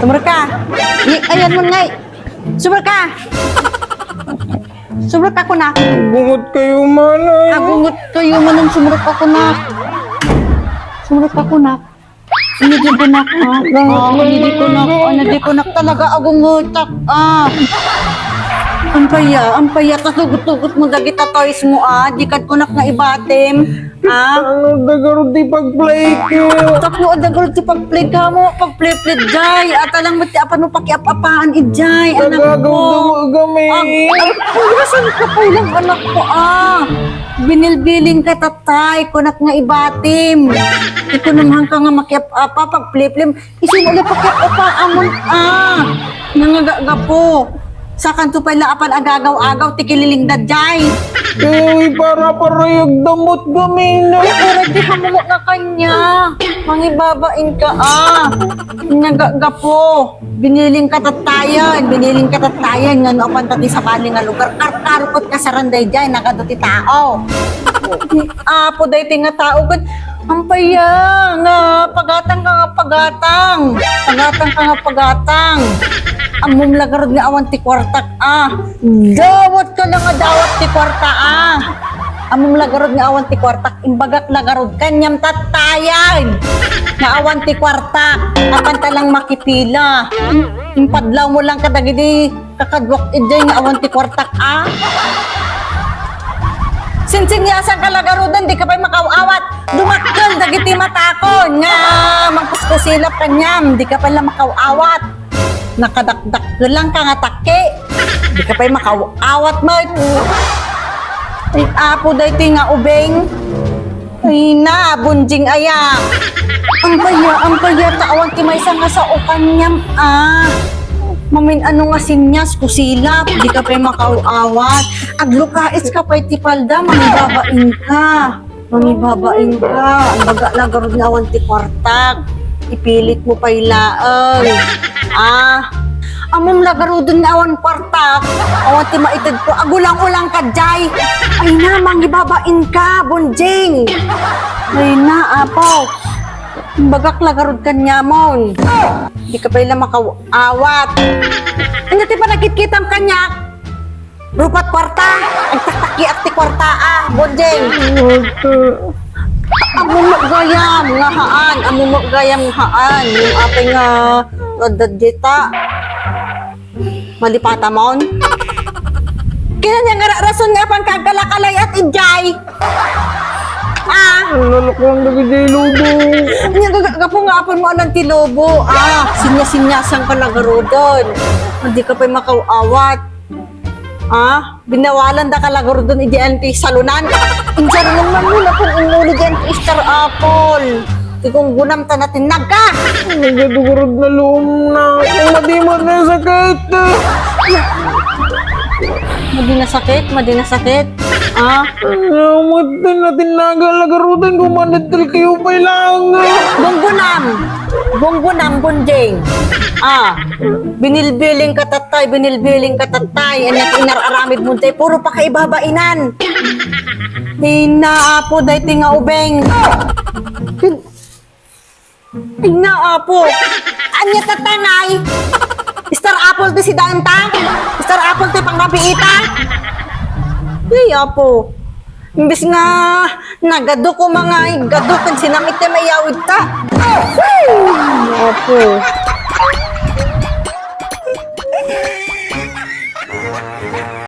Sumur ka. Ayan mo ngay. Sumur ka. Sumur ka ko na. Bungot kayo manay. Agungot kayo manang sumur ka ko na. Sumur ka ko na. Hindi ko nak ha. Hindi ko nak. Hindi ko nak talaga agungutak. Ang paya, kasugot-tugot mo dagit toys mo di kad ko nak nga ibatim. Ano dagarod di pag-play ko? Taklo dagarod ti pag-play ka mo, pag-play-play jay. At alang mo ti apan mo pakiap-apaan ijay, anak Nagagaw ko. daw kami. Saan ka pa ilang anak ko Binilbiling ka tatay, kunak nga ibatim. Ito naman ka nga makiap-apa, pag-play-play. Isin ulit pakiap-apa, amon nangagapo. Sa kanto pa apan agagaw-agaw, tikililing dadjay. Uy, para parayag damot kami na. Pero di hamumok na kanya. Mangibabain ka Nagagapo. Biniling katatayan. Nga noopan tati sa bali nga lugar. Karkarupot ka sa randay dyan. Nagaduti tao. Apo day nga tao. Ang paya nga. Pagatang ka nga pagatang. Amom lagarod nga awan ti kwartak Dawat ka na nga dawat ti kwarta Amom lagarod nga awan ti kwartak imbagak lagarod kanyam tatayan nga awan ti kwartak apan talang makipila impadlaw mo lang kadagidi kakadwak ijay nga awan ti kwartak Sinsinyasan ka lagarudan, di ka pa'y makawawat. Dumakkel, dagiti matakon. Nga, magkuskusilap kanyam, di ka pa'y makawawat. Nakadakdak lang ka nga take. Di ka pa'y makawawat mo. Ay, apo dahi nga ubeng. Ay na, bunjing aya. Ang paya, taawan ti may nga sa ukanyam. Mamin ano nga sinyas, kusilap, di ka pa'y makauawat. Aglukais ka pa'y tipalda, mangibabain ka. Ang baga lagarod nga awan ti kwartak. Ipilit mo pa'y laang. Amom lagarodon nga awan kwartak. Awan ti maitid ko, agulang-ulang ka jay. Ay na, mangibabain ka, bonjing. Ay na, apo. Bagak lagarod kanyamon. Di ka pa'y makawawat. Ano ti pa nakitkitam kanyak? Rupat kwarta. Ang tataki at ti kwarta bonjeng. Amumok gayam nga haan. Yung apay nga dadjeta. Malipata mon. Kaya niya nga rason nga pang kagalakalay at ijay. Lalak lang nagigay lobo. Gapo nga apon mo alang ti lobo. Sinya-sinyasan ka lagarodon. Hindi ka pa'y makawawat. Binawalan da ka lagarodon idiyan ti salunan. Injar naman mo na kung umuli diyan ti Star Apple. Kung gunam ta natin nagka. Nagadugurod na loom na. Kung madimod na sakit. Madi na sakit. Namutin natin nagalagarutan kung manadal kayo pa lang. Bonggunam, bonjeng. Binilbiling ka tatay. Anak inararamid mo tayo. Puro pa kaibabainan. Inaapo dahi tinga ubeng. Inaapo. Anya tatanay. Star Apple ti si Danta. Star Apple ti pangkapiita. Ay, apo. Imbis nga nagado ko mga igado kan sinamit ti mayawid ta. Apo.